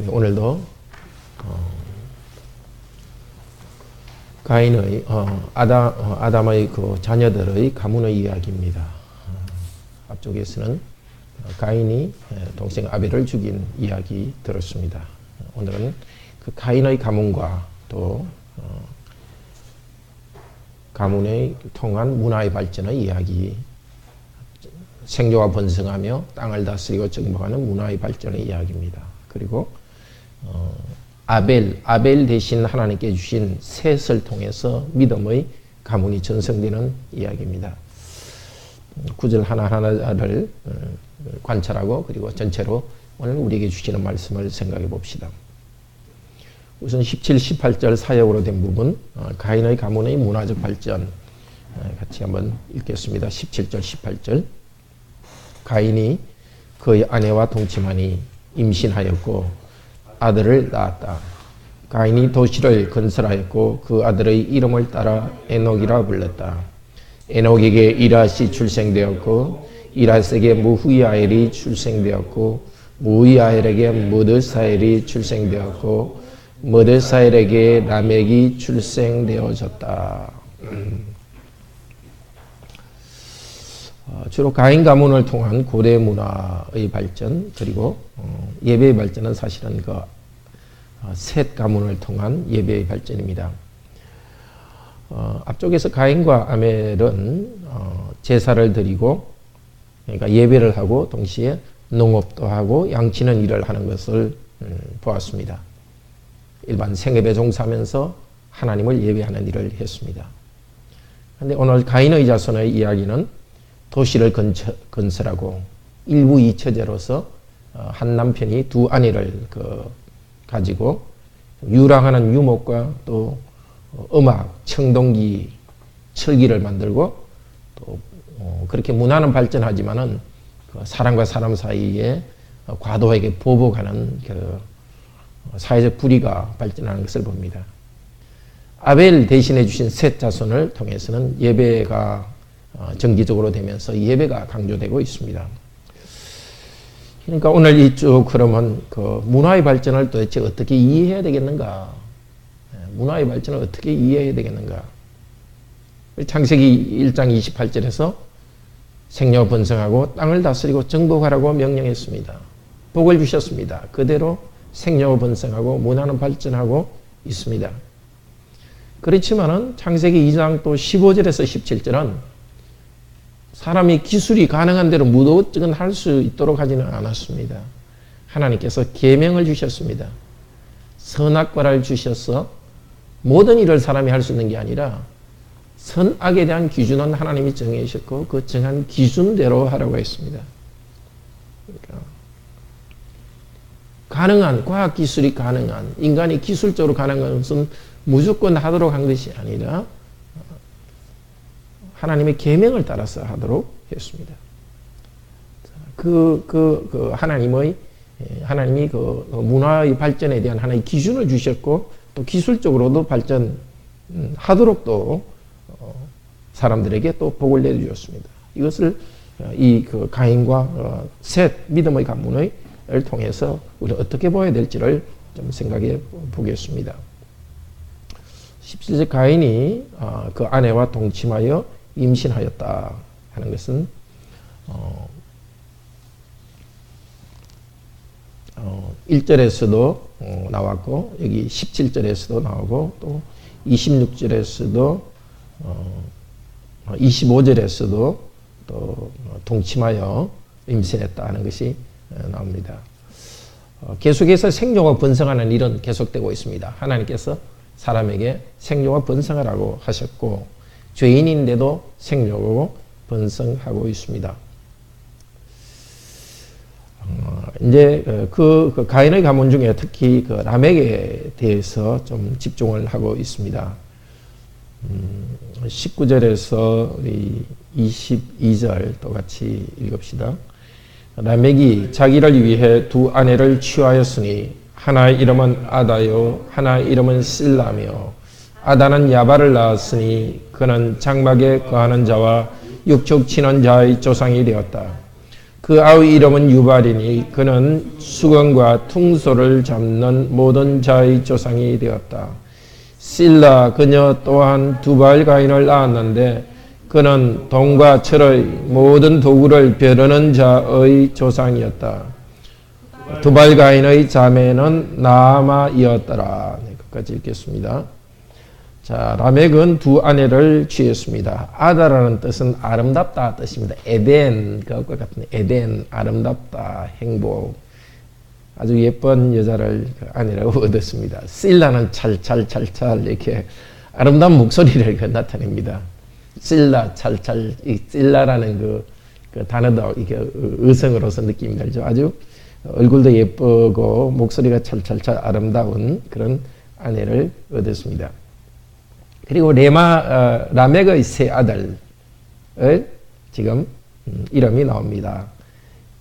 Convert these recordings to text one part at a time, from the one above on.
오늘도 가인의 아담의 그 자녀들의 가문의 이야기입니다. 앞쪽에서는 가인이 동생 아벨을 죽인 이야기 들었습니다. 오늘은 그 가인의 가문과 또 가문의 통한 문화의 발전의 이야기, 생존과 번성하며 땅을 다스리고 정복하는 문화의 발전의 이야기입니다. 그리고 아벨 대신 하나님께 주신 셋을 통해서 믿음의 가문이 전성되는 이야기입니다. 구절 하나하나를 관찰하고 그리고 전체로 오늘 우리에게 주시는 말씀을 생각해 봅시다. 우선 17, 18절 사역으로 된 부분, 가인의 가문의 문화적 발전 같이 한번 읽겠습니다. 17절, 18절. 가인이 그의 아내와 동침하니 임신하였고 아들을 낳았다. 가인이 도시를 건설하였고 그 아들의 이름을 따라 에녹이라 불렀다. 에녹에게 이라시 출생되었고 이라스에게 무후이아엘이 출생되었고 무후이아엘에게 머드사엘이 출생되었고 머드사엘에게 라멕이 출생되어졌다. 주로 가인 가문을 통한 고대 문화의 발전, 그리고 예배의 발전은 사실은 그 셋 가문을 통한 예배의 발전입니다. 앞쪽에서 가인과 아벨은 제사를 드리고, 그러니까 예배를 하고 동시에 농업도 하고 양치는 일을 하는 것을 보았습니다. 일반 생업에 종사하면서 하나님을 예배하는 일을 했습니다. 그런데 오늘 가인의 자손의 이야기는 도시를 건설하고 일부 이처제로서 한 남편이 두 아내를 가지고 유랑하는 유목과 또 음악, 청동기, 철기를 만들고 또 그렇게 문화는 발전하지만은 사람과 사람 사이에 과도하게 보복하는 사회적 불의가 발전하는 것을 봅니다. 아벨 대신해 주신 셋 자손을 통해서는 예배가 정기적으로 되면서 예배가 강조되고 있습니다. 그러니까 오늘 이쪽 그러면 그 문화의 발전을 도대체 어떻게 이해해야 되겠는가? 문화의 발전을 어떻게 이해해야 되겠는가? 창세기 1장 28절에서 생녀 번성하고 땅을 다스리고 정복하라고 명령했습니다. 복을 주셨습니다. 그대로 생녀 번성하고 문화는 발전하고 있습니다. 그렇지만은 창세기 2장 또 15절에서 17절은 사람이 기술이 가능한 대로 무도직은 할 수 있도록 하지는 않았습니다. 하나님께서 계명을 주셨습니다. 선악과를 주셔서 모든 일을 사람이 할 수 있는 게 아니라 선악에 대한 기준은 하나님이 정해주셨고 그 정한 기준대로 하라고 했습니다. 그러니까 가능한, 과학기술이 가능한, 인간이 기술적으로 가능한 것은 무조건 하도록 한 것이 아니라 하나님의 계명을 따라서 하도록 했습니다. 하나님이 그 문화의 발전에 대한 하나의 기준을 주셨고 또 기술적으로도 발전하도록 또 사람들에게 또 복을 내주셨습니다. 이것을 그 가인과 셋 믿음의 가문을 통해서 우리가 어떻게 보아야 될지를 좀 생각해 보겠습니다. 17절 가인이 그 아내와 동침하여 임신하였다 하는 것은 1절에서도 나왔고 여기 17절에서도 나오고 또 26절에서도 25절에서도 또 동침하여 임신했다 하는 것이 나옵니다. 계속해서 생존과 번성하는 일은 계속되고 있습니다. 하나님께서 사람에게 생존과 번성하라고 하셨고 죄인인데도 생존하고 번성하고 있습니다. 이제 그 가인의 가문 중에 특히 그 라멕에 대해서 좀 집중을 하고 있습니다. 19절에서 우리 22절 또 같이 읽읍시다. 라멕이 자기를 위해 두 아내를 취하였으니 하나의 이름은 아다요 하나의 이름은 실라며 아다는 야발을 낳았으니 그는 장막에 거하는 자와 육축 치는 자의 조상이 되었다. 그 아우의 이름은 유발이니 그는 수건과 퉁소를 잡는 모든 자의 조상이 되었다. 실라 그녀 또한 두발 가인을 낳았는데 그는 동과 철의 모든 도구를 벼르는 자의 조상이었다. 두발 가인의 자매는 나아마이었더라. 네, 끝까지 읽겠습니다. 자, 라멕은 두 아내를 취했습니다. 아다라는 뜻은 아름답다 뜻입니다. 에덴, 그것과 같은 에덴, 아름답다, 행복. 아주 예쁜 여자를 아내라고 얻었습니다. 실라는 찰찰찰찰 이렇게 아름다운 목소리를 나타냅니다. 실라, 찰찰, 이 실라라는 그 단어도 이게 의성으로서 느낌이 들죠. 아주 얼굴도 예쁘고 목소리가 찰찰찰 아름다운 그런 아내를 얻었습니다. 그리고 라멕의 세 아들을 지금 이름이 나옵니다.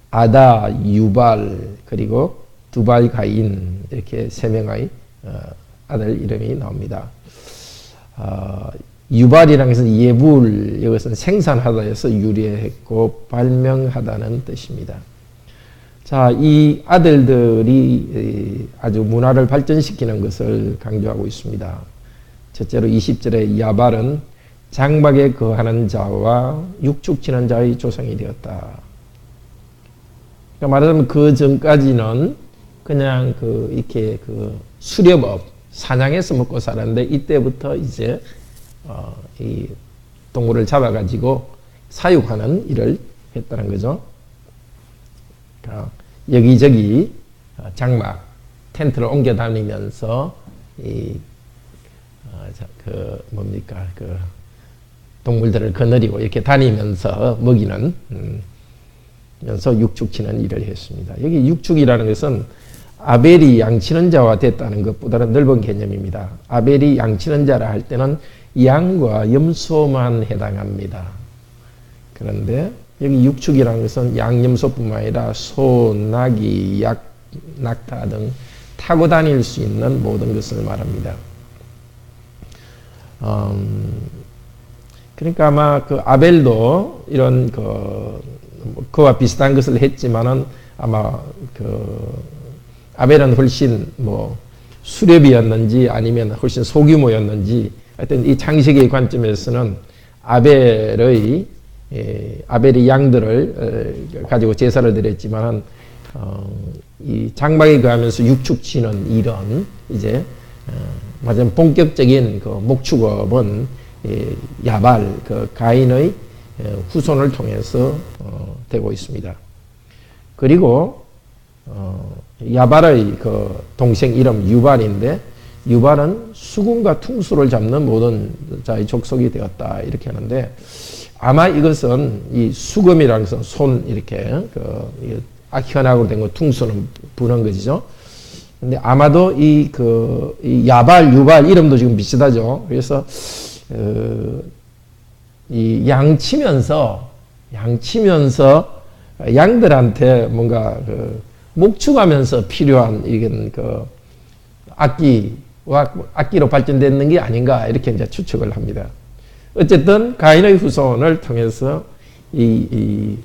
아다, 유발, 그리고 두발 가인 이렇게 세 명의 아들 이름이 나옵니다. 유발이라는 것은 예불, 이것은 생산하다에서 유래했고 발명하다는 뜻입니다. 자, 이 아들들이 아주 문화를 발전시키는 것을 강조하고 있습니다. 첫째로 20절에 야발은 장막에 거하는 자와 육축치는 자의 조상이 되었다. 그러니까 말하자면 그 전까지는 그냥 이렇게 수렵업, 사냥해서 먹고 살았는데 이때부터 이제 이 동물을 잡아가지고 사육하는 일을 했다는 거죠. 그러니까 여기저기 장막, 텐트를 옮겨 다니면서 동물들을 거느리고 이렇게 다니면서 먹이는, 면서 육축치는 일을 했습니다. 여기 육축이라는 것은 아벨이 양치는 자와 됐다는 것보다는 넓은 개념입니다. 아벨이 양치는 자라 할 때는 양과 염소만 해당합니다. 그런데 여기 육축이라는 것은 양염소뿐만 아니라 소, 나귀, 낙타 등 타고 다닐 수 있는 모든 것을 말합니다. 그러니까 아마 아벨도 이런 그와 비슷한 것을 했지만은 아마 아벨은 훨씬 수렵이었는지 아니면 훨씬 소규모였는지 하여튼 이 창세기의 관점에서는 아벨이 양들을 가지고 제사를 드렸지만은 이 장막에 거하면서 육축치는 이런 이제 맞으면 본격적인 목축업은 야발 가인의 후손을 통해서 되고 있습니다. 그리고 야발의 동생 이름 유발인데 유발은 수군과 퉁수를 잡는 모든 자의 족속이 되었다 이렇게 하는데 아마 이것은 이 수금이라는 것은 손 이렇게 악현악으로 된 거 퉁수는 부는 것이죠. 근데 아마도 이 야발, 유발 이름도 지금 비슷하죠. 그래서 이 양치면서 양들한테 뭔가 목축하면서 필요한 이런 악기로 발전되는 게 아닌가 이렇게 이제 추측을 합니다. 어쨌든 가인의 후손을 통해서 이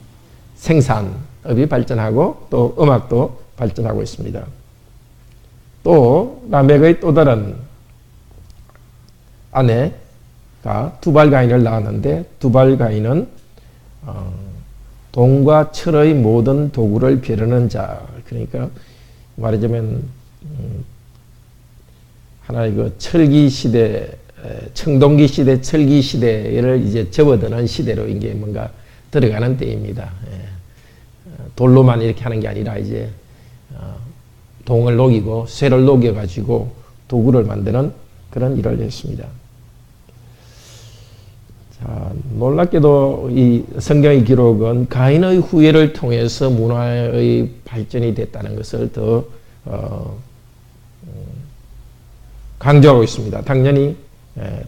생산업이 발전하고 또 음악도 발전하고 있습니다. 또 라멕의 또 다른 아내가 두발 가인을 낳았는데 두발 가인은 동과 철의 모든 도구를 벼르는 자, 그러니까 말하자면 하나의 철기 시대, 청동기 시대, 철기 시대를 이제 접어드는 시대로 이게 뭔가 들어가는 때입니다. 돌로만 이렇게 하는 게 아니라 이제 동을 녹이고 쇠를 녹여가지고 도구를 만드는 그런 일을 했습니다. 자, 놀랍게도 이 성경의 기록은 가인의 후예를 통해서 문화의 발전이 됐다는 것을 더 강조하고 있습니다. 당연히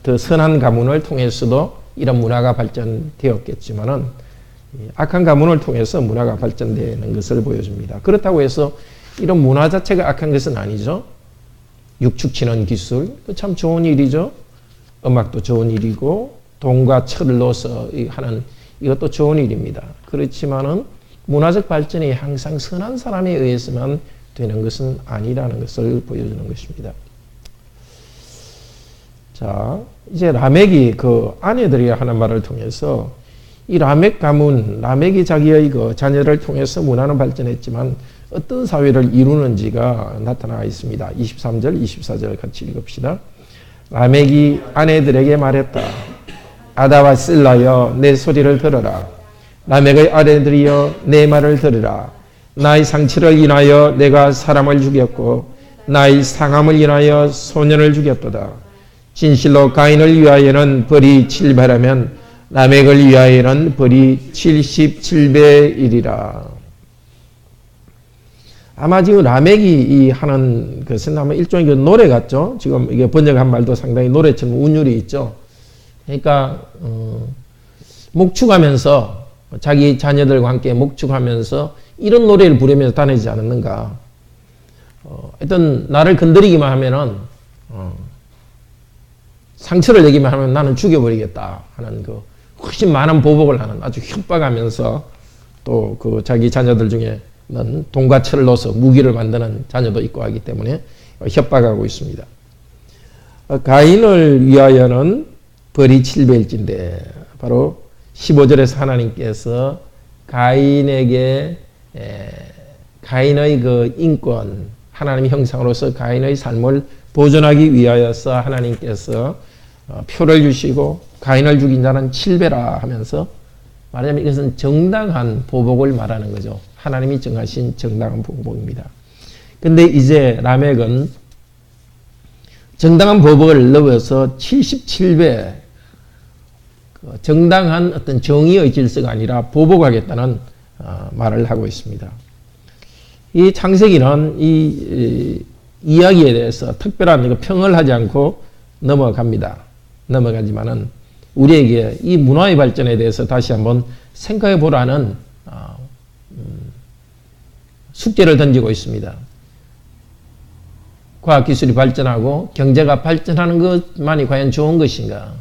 더 선한 가문을 통해서도 이런 문화가 발전되었겠지만은 악한 가문을 통해서 문화가 발전되는 것을 보여줍니다. 그렇다고 해서 이런 문화 자체가 악한 것은 아니죠. 육축치는 기술, 참 좋은 일이죠. 음악도 좋은 일이고 동과 철을 넣어서 하는 이것도 좋은 일입니다. 그렇지만은 문화적 발전이 항상 선한 사람에 의해서만 되는 것은 아니라는 것을 보여주는 것입니다. 자, 이제 라멕이 그 아내들이 하는 말을 통해서 이 라멕 가문, 라멕이 자기의 그 자녀를 통해서 문화는 발전했지만 어떤 사회를 이루는지가 나타나 있습니다. 23절, 24절 같이 읽읍시다. 라멕이 아내들에게 말했다. 아다와 실라여 내 소리를 들어라. 라멕의 아내들이여 내 말을 들으라. 나의 상처를 인하여 내가 사람을 죽였고 나의 상함을 인하여 소년을 죽였도다. 진실로 가인을 위하여는 벌이 7배라면 라멕을 위하여는 벌이 77배이리라. 아마 지금 라멕이 이 하는 것은 아마 일종의 그 노래 같죠? 지금 이게 번역한 말도 상당히 노래처럼 운율이 있죠. 그러니까 목축하면서 자기 자녀들과 함께 목축하면서 이런 노래를 부르면서 다니지 않았는가. 하여튼 나를 건드리기만 하면은 상처를 내기만 하면 나는 죽여버리겠다 하는 그 훨씬 많은 보복을 하는 아주 협박하면서 또 그 자기 자녀들 중에는 돈과 철을 넣어서 무기를 만드는 자녀도 있고 하기 때문에 협박하고 있습니다. 가인을 위하여는 벌이 7배일진데 바로 15절에서 하나님께서 가인에게 가인의 그 인권, 하나님의 형상으로서 가인의 삶을 보존하기 위하여서 하나님께서 표를 주시고 가인을 죽인 자는 7배라 하면서 말하자면 이것은 정당한 보복을 말하는 거죠. 하나님이 정하신 정당한 보복입니다. 근데 이제 라멕은 정당한 보복을 넣어서 77배 정당한 어떤 정의의 질서가 아니라 보복하겠다는 말을 하고 있습니다. 이 창세기는 이 이야기에 대해서 특별한 평을 하지 않고 넘어가지만은 우리에게 이 문화의 발전에 대해서 다시 한번 생각해 보라는 숙제를 던지고 있습니다. 과학기술이 발전하고 경제가 발전하는 것만이 과연 좋은 것인가?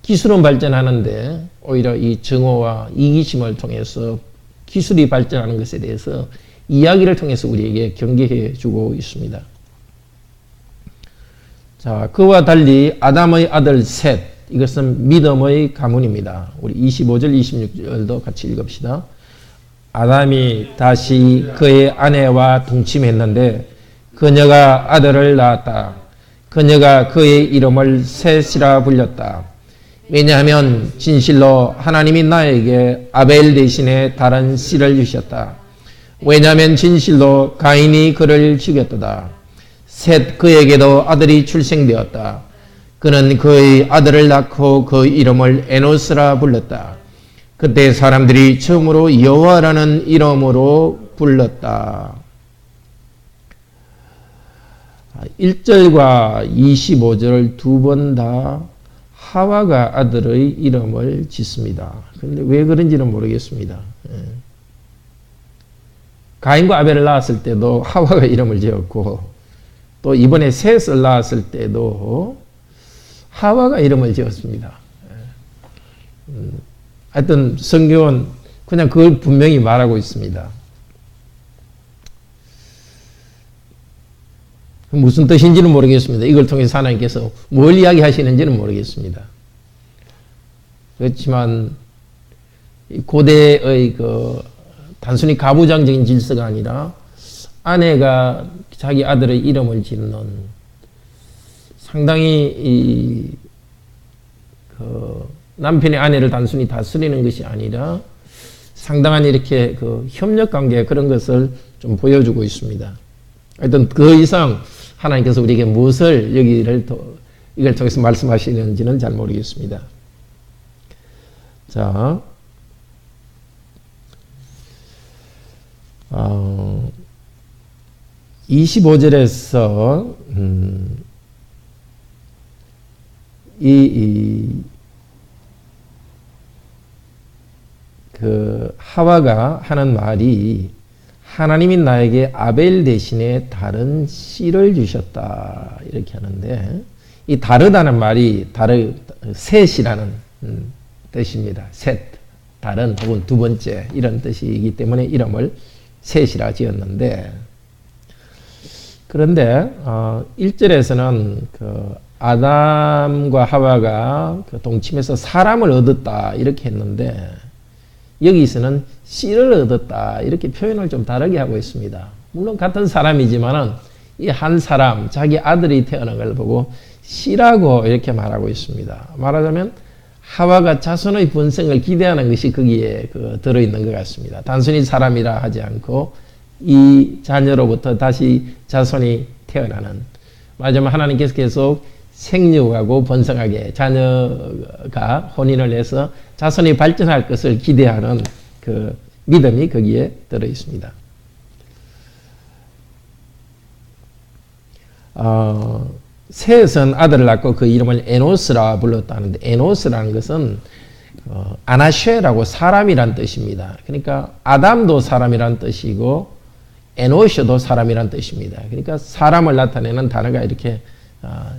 기술은 발전하는데 오히려 이 정오와 이기심을 통해서 기술이 발전하는 것에 대해서 이야기를 통해서 우리에게 경계해 주고 있습니다. 자, 그와 달리 아담의 아들 셋, 이것은 믿음의 가문입니다. 우리 25절, 26절도 같이 읽읍시다. 아담이 다시 그의 아내와 동침했는데 그녀가 아들을 낳았다. 그녀가 그의 이름을 셋이라 불렸다. 왜냐하면 진실로 하나님이 나에게 아벨 대신에 다른 씨를 주셨다. 왜냐하면 진실로 가인이 그를 죽였도다. 셋 그에게도 아들이 출생되었다. 그는 그의 아들을 낳고 그 이름을 에노스라 불렀다. 그때 사람들이 처음으로 여호와라는 이름으로 불렀다. 1절과 25절 두 번 다 하와가 아들의 이름을 짓습니다. 그런데 왜 그런지는 모르겠습니다. 가인과 아벨을 낳았을 때도 하와가 이름을 지었고 또 이번에 셋을 낳았을 때도 하와가 이름을 지었습니다. 하여튼 성경은 그냥 그걸 분명히 말하고 있습니다. 무슨 뜻인지는 모르겠습니다. 이걸 통해서 하나님께서 뭘 이야기하시는지는 모르겠습니다. 그렇지만 고대의 그 단순히 가부장적인 질서가 아니라 아내가 자기 아들의 이름을 짓는 상당히 그 남편의 아내를 단순히 다스리는 것이 아니라 상당한 이렇게 그 협력 관계 그런 것을 좀 보여주고 있습니다. 하여튼 그 이상 하나님께서 우리에게 무엇을 이걸 통해서 말씀하시는지는 잘 모르겠습니다. 자, 25절에서 그 하와가 하는 말이 하나님이 나에게 아벨 대신에 다른 씨를 주셨다 이렇게 하는데 이 다르다는 말이 셋이라는 뜻입니다. 셋. 다른 혹은 두 번째 이런 뜻이기 때문에 이름을 셋이라 지었는데, 그런데 1절에서는 그 아담과 하와가 그 동침해서 사람을 얻었다 이렇게 했는데, 여기서는 씨를 얻었다 이렇게 표현을 좀 다르게 하고 있습니다. 물론 같은 사람이지만은 이 한 사람, 자기 아들이 태어난 걸 보고 씨라고 이렇게 말하고 있습니다. 말하자면 하와가 자손의 번성을 기대하는 것이 거기에 들어있는 것 같습니다. 단순히 사람이라 하지 않고 이 자녀로부터 다시 자손이 태어나는, 말하자면 하나님께서 계속 생육하고 번성하게 자녀가 혼인을 해서 자손이 발전할 것을 기대하는 그 믿음이 거기에 들어 있습니다. 셋은 아들을 낳고 그 이름을 에노스라 불렀다는데, 에노스라는 것은 아나쉐라고 사람이란 뜻입니다. 그러니까 아담도 사람이란 뜻이고 에노시도 사람이란 뜻입니다. 그러니까 사람을 나타내는 단어가 이렇게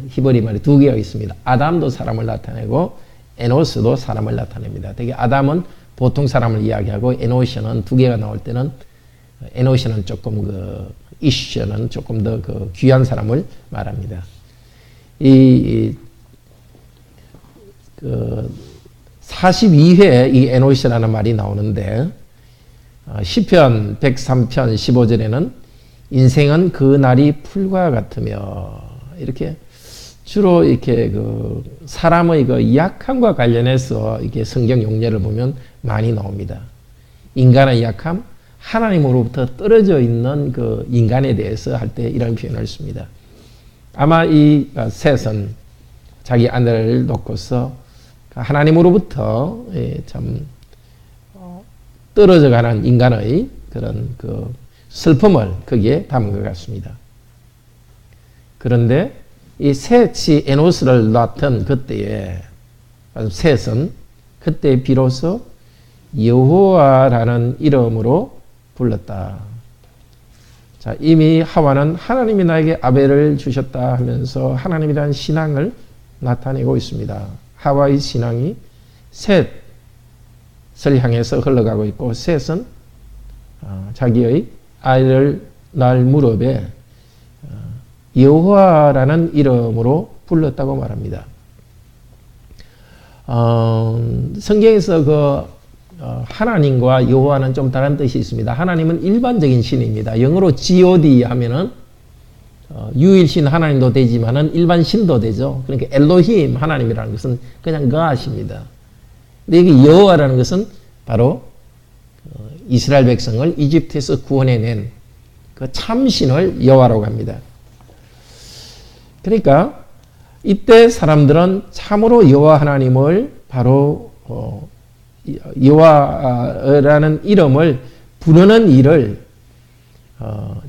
히브리 말이 두 개가 있습니다. 아담도 사람을 나타내고 에노스도 사람을 나타냅니다. 되게 아담은 보통 사람을 이야기하고 에노시는 두 개가 나올 때는 에노시는 조금 이슈는 조금 더 귀한 사람을 말합니다. 이 42회 이 에노시라는 말이 나오는데, 시편 103편 15절에는 인생은 그 날이 풀과 같으며, 이렇게 주로 이렇게 사람의 약함과 관련해서 이렇게 성경 용례를 보면 많이 나옵니다. 인간의 약함, 하나님으로부터 떨어져 있는 그 인간에 대해서 할 때 이런 표현을 씁니다. 아마 이 셋은 자기 아내를 놓고서 하나님으로부터 참 떨어져가는 인간의 그런 슬픔을 거기에 담은 것 같습니다. 그런데 이 셋이 에노스를 낳던 그때에, 셋은 그때 비로소 여호와라는 이름으로 불렀다. 자, 이미 하와는 하나님이 나에게 아벨을 주셨다 하면서 하나님이라는 신앙을 나타내고 있습니다. 하와의 신앙이 셋을 향해서 흘러가고 있고, 셋은 자기의 아이를 낳을 무렵에 여호와라는 이름으로 불렀다고 말합니다. 성경에서 하나님과 여호와는 좀 다른 뜻이 있습니다. 하나님은 일반적인 신입니다. 영어로 God 하면은 유일신 하나님도 되지만은 일반 신도 되죠. 그러니까 엘로힘 하나님이라는 것은 그냥 God입니다. 근데 여기 여호와라는 것은 바로 이스라엘 백성을 이집트에서 구원해낸 그 참신을 여호와라고 합니다. 그러니까 이때 사람들은 참으로 여호와 하나님을 바로 여호와라는 이름을 부르는 일을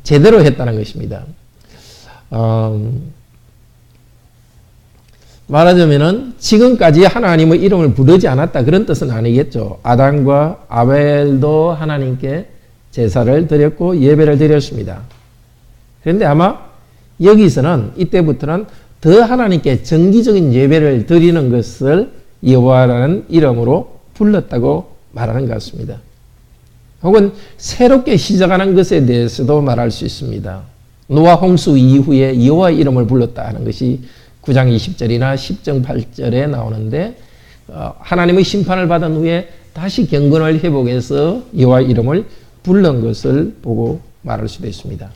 제대로 했다는 것입니다. 말하자면은 지금까지 하나님의 이름을 부르지 않았다 그런 뜻은 아니겠죠. 아담과 아벨도 하나님께 제사를 드렸고 예배를 드렸습니다. 그런데 아마 여기서는 이때부터는 더 하나님께 정기적인 예배를 드리는 것을 여호와라는 이름으로 불렀다고 말하는 것 같습니다. 혹은 새롭게 시작하는 것에 대해서도 말할 수 있습니다. 노아 홍수 이후에 여호와의 이름을 불렀다 하는 것이 9장 20절이나 10장 8절에 나오는데, 하나님의 심판을 받은 후에 다시 경건을 회복해서 여호와의 이름을 부른 것을 보고 말할 수도 있습니다.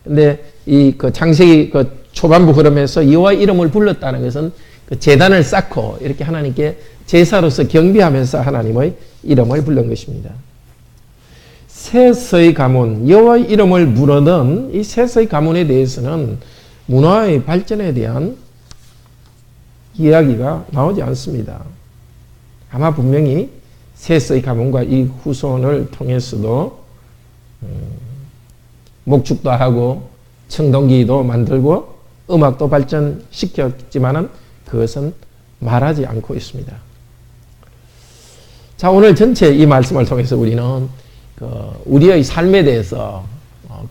근데 이 창세기 초반부 흐름에서 여호와의 이름을 불렀다는 것은 제단을 쌓고 이렇게 하나님께 제사로서 경배하면서 하나님의 이름을 부른 것입니다. 셋의 가문, 여호와의 이름을 부르던 이 셋의 가문에 대해서는 문화의 발전에 대한 이야기가 나오지 않습니다. 아마 분명히 셋의 가문과 이 후손을 통해서도 목축도 하고 청동기도 만들고 음악도 발전시켰지만은 그것은 말하지 않고 있습니다. 자, 오늘 전체 이 말씀을 통해서 우리는 우리의 삶에 대해서,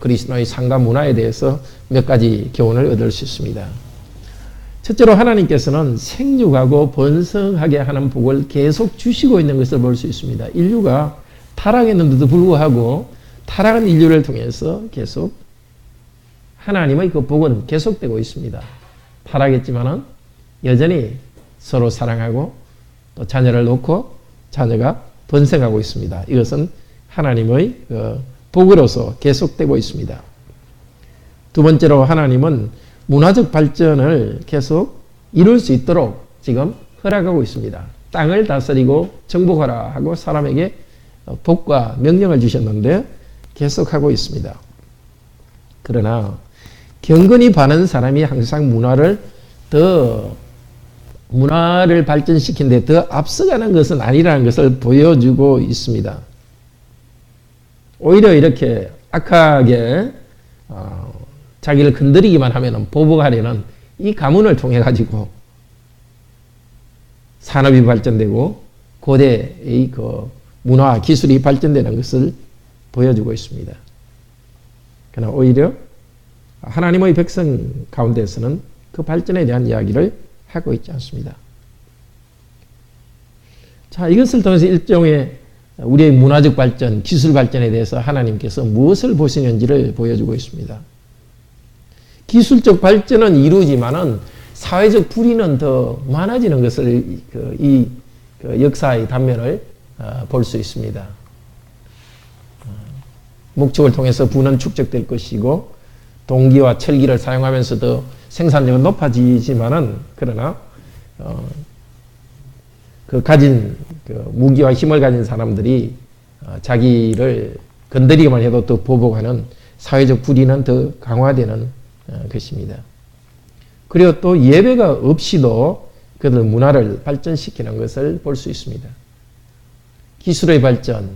그리스도의 삶과 문화에 대해서 몇 가지 교훈을 얻을 수 있습니다. 첫째로 하나님께서는 생육하고 번성하게 하는 복을 계속 주시고 있는 것을 볼 수 있습니다. 인류가 타락했는데도 불구하고 타락한 인류를 통해서 계속 하나님의 그 복은 계속되고 있습니다. 타락했지만은 여전히 서로 사랑하고 또 자녀를 놓고 자녀가 번성하고 있습니다. 이것은 하나님의 복으로서 계속되고 있습니다. 두 번째로 하나님은 문화적 발전을 계속 이룰 수 있도록 지금 허락하고 있습니다. 땅을 다스리고 정복하라 하고 사람에게 복과 명령을 주셨는데 계속하고 있습니다. 그러나 경건히 바른 사람이 항상 문화를 발전시킨 데 더 앞서가는 것은 아니라는 것을 보여주고 있습니다. 오히려 이렇게 악하게 자기를 건드리기만 하면 보복하려는 이 가문을 통해 가지고 산업이 발전되고 고대의 그 문화 기술이 발전되는 것을 보여주고 있습니다. 그러나 오히려 하나님의 백성 가운데서는 그 발전에 대한 이야기를 하고 있지 않습니다. 자, 이것을 통해서 일종의 우리의 문화적 발전, 기술 발전에 대해서 하나님께서 무엇을 보시는지를 보여주고 있습니다. 기술적 발전은 이루어지만은 사회적 불의는 더 많아지는 것을 이 역사의 단면을 볼 수 있습니다. 목축을 통해서 부는 축적될 것이고 동기와 철기를 사용하면서 더 생산력은 높아지지만은 그러나 가진 무기와 힘을 가진 사람들이 자기를 건드리기만 해도 더 보복하는 사회적 불의는 더 강화되는 것입니다. 그리고 또 예배가 없이도 그들 문화를 발전시키는 것을 볼 수 있습니다. 기술의 발전은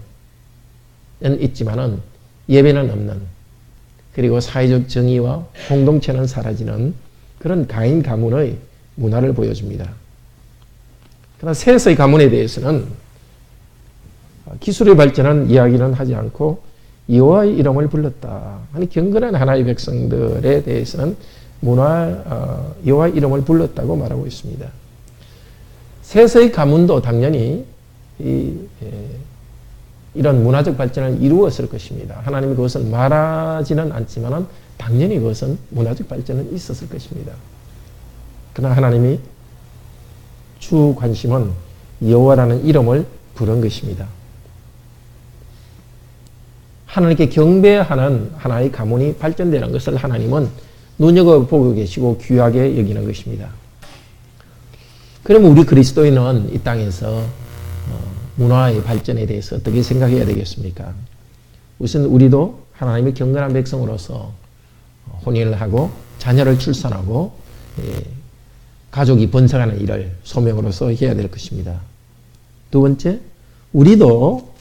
있지만은 예배는 없는, 그리고 사회적 정의와 공동체는 사라지는 그런 가인 가문의 문화를 보여줍니다. 그러나 셋의 가문에 대해서는 기술의 발전한 이야기는 하지 않고 여호와의 이름을 불렀다. 아니 경건한 하나의 백성들에 대해서는 여호와의 이름을 불렀다고 말하고 있습니다. 셋의 가문도 당연히 이런 문화적 발전을 이루었을 것입니다. 하나님이 그것을 말하지는 않지만 당연히 그것은 문화적 발전은 있었을 것입니다. 그러나 하나님이 주 관심은 여호와라는 이름을 부른 것입니다. 하나님께 경배하는 하나의 가문이 발전되는 것을 하나님은 눈여겨보고 계시고 귀하게 여기는 것입니다. 그러면 우리 그리스도인은 이 땅에서 문화의 발전에 대해서 어떻게 생각해야 되겠습니까? 우선 우리도 하나님의 경건한 백성으로서 혼인을 하고 자녀를 출산하고 가족이 번성하는 일을 소명으로서 해야 될 것입니다. 두 번째, 우리도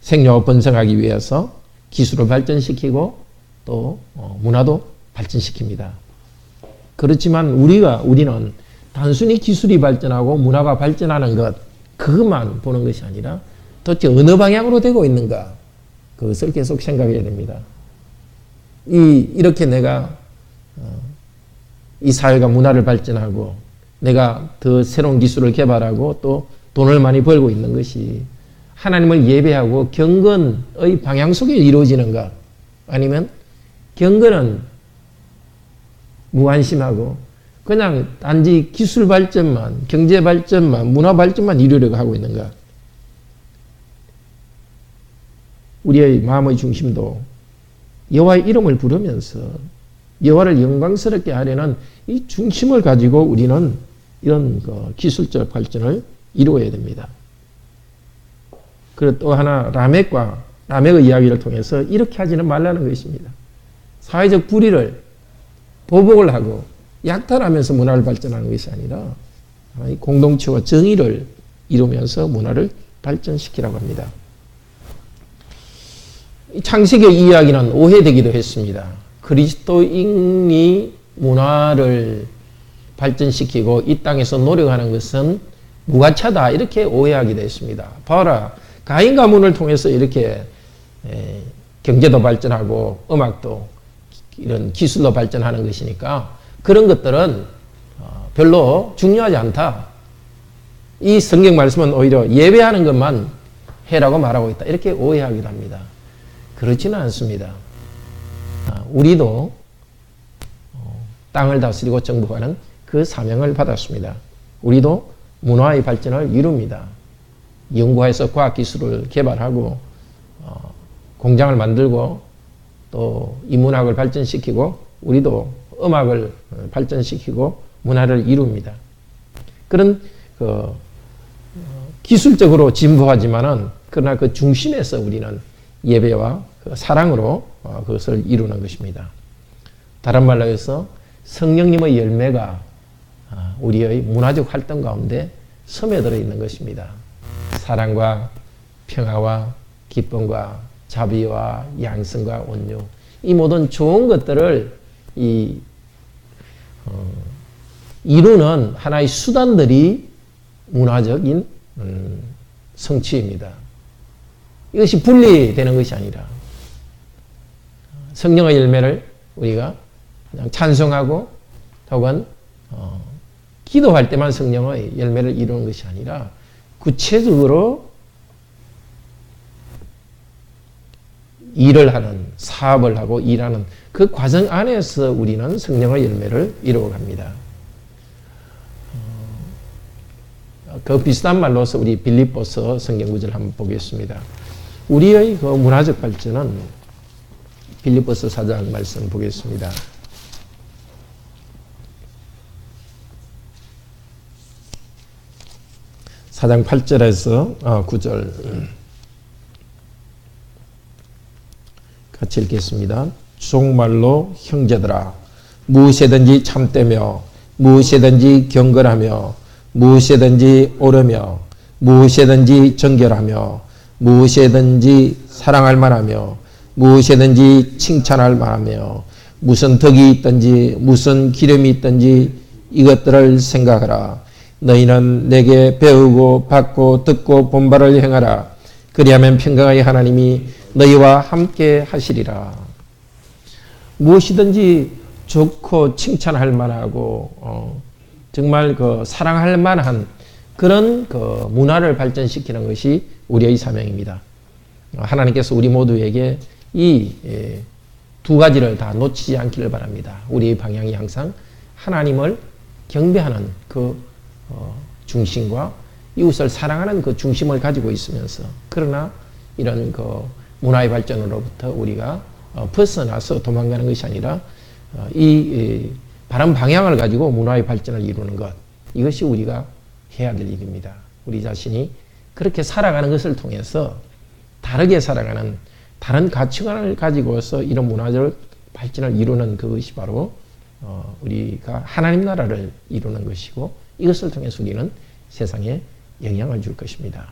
생육하고 번성하기 위해서 기술을 발전시키고 또 문화도 발전시킵니다. 그렇지만 우리는 단순히 기술이 발전하고 문화가 발전하는 것, 그것만 보는 것이 아니라 도대체 어느 방향으로 되고 있는가, 그것을 계속 생각해야 됩니다. 이렇게 내가 이 사회가 문화를 발전하고 내가 더 새로운 기술을 개발하고 또 돈을 많이 벌고 있는 것이 하나님을 예배하고 경건의 방향 속에 이루어지는가, 아니면 경건은 무관심하고 그냥 단지 기술 발전만, 경제 발전만, 문화 발전만 이루려고 하고 있는가. 우리의 마음의 중심도 여호와의 이름을 부르면서 여호와를 영광스럽게 하려는 이 중심을 가지고 우리는 이런 기술적 발전을 이루어야 됩니다. 그리고 또 하나 라멕의 이야기를 통해서 이렇게 하지는 말라는 것입니다. 사회적 불의를 보복을 하고 약탈하면서 문화를 발전하는 것이 아니라 공동체와 정의를 이루면서 문화를 발전시키라고 합니다. 창세기의 이야기는 오해되기도 했습니다. 그리스도인이 문화를 발전시키고 이 땅에서 노력하는 것은 무가차다, 이렇게 오해하기도 했습니다. 봐라, 가인 가문을 통해서 이렇게 경제도 발전하고 음악도 이런 기술로 발전하는 것이니까 그런 것들은 별로 중요하지 않다. 이 성경 말씀은 오히려 예배하는 것만 해라고 말하고 있다. 이렇게 오해하기도 합니다. 그렇지는 않습니다. 우리도 땅을 다스리고 정복하는 그 사명을 받았습니다. 우리도 문화의 발전을 이룹니다. 연구해서 과학기술을 개발하고 공장을 만들고 또 인문학을 발전시키고 우리도 음악을 발전시키고 문화를 이룹니다. 그런 기술적으로 진보하지만은 그러나 그 중심에서 우리는 예배와 그 사랑으로 그것을 이루는 것입니다. 다른 말로 해서 성령님의 열매가 우리의 문화적 활동 가운데 스며들어 있는 것입니다. 사랑과 평화와 기쁨과 자비와 양성과 온유, 이 모든 좋은 것들을 이루는 하나의 수단들이 문화적인 성취입니다. 이것이 분리되는 것이 아니라 성령의 열매를 우리가 그냥 찬송하고 혹은 기도할 때만 성령의 열매를 이루는 것이 아니라 구체적으로 일을 하는, 사업을 하고 일하는 그 과정 안에서 우리는 성령의 열매를 이루어갑니다. 그 비슷한 말로서 우리 빌립보서 성경구절 한번 보겠습니다. 우리의 그 문화적 발전은 빌립보서 4장 말씀 보겠습니다. 4장 8절에서 9절 같이 읽겠습니다. 정말로 형제들아, 무엇이든지 참되며 무엇이든지 경건하며 무엇이든지 옳으며 무엇이든지 정결하며 무엇이든지 사랑할 만하며 무엇이든지 칭찬할 만하며 무슨 덕이 있든지 무슨 기름이 있든지 이것들을 생각하라. 너희는 내게 배우고 받고 듣고 본 바를 행하라. 그리하면 평강의 하나님이 너희와 함께 하시리라. 무엇이든지 좋고 칭찬할 만하고 정말 그 사랑할 만한 그런 그 문화를 발전시키는 것이 우리의 사명입니다. 하나님께서 우리 모두에게 이 두 가지를 다 놓치지 않기를 바랍니다. 우리의 방향이 항상 하나님을 경배하는 그 중심과 이웃을 사랑하는 그 중심을 가지고 있으면서, 그러나 이런 그 문화의 발전으로부터 우리가 벗어나서 도망가는 것이 아니라 이 바른 방향을 가지고 문화의 발전을 이루는 것, 이것이 우리가 해야 될 일입니다. 우리 자신이 그렇게 살아가는 것을 통해서 다르게 살아가는 다른 가치관을 가지고서 이런 문화적 발전을 이루는 그것이 바로 우리가 하나님 나라를 이루는 것이고, 이것을 통해서 우리는 세상에 영향을 줄 것입니다.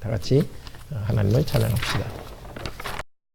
다 같이 하나님을 찬양합시다.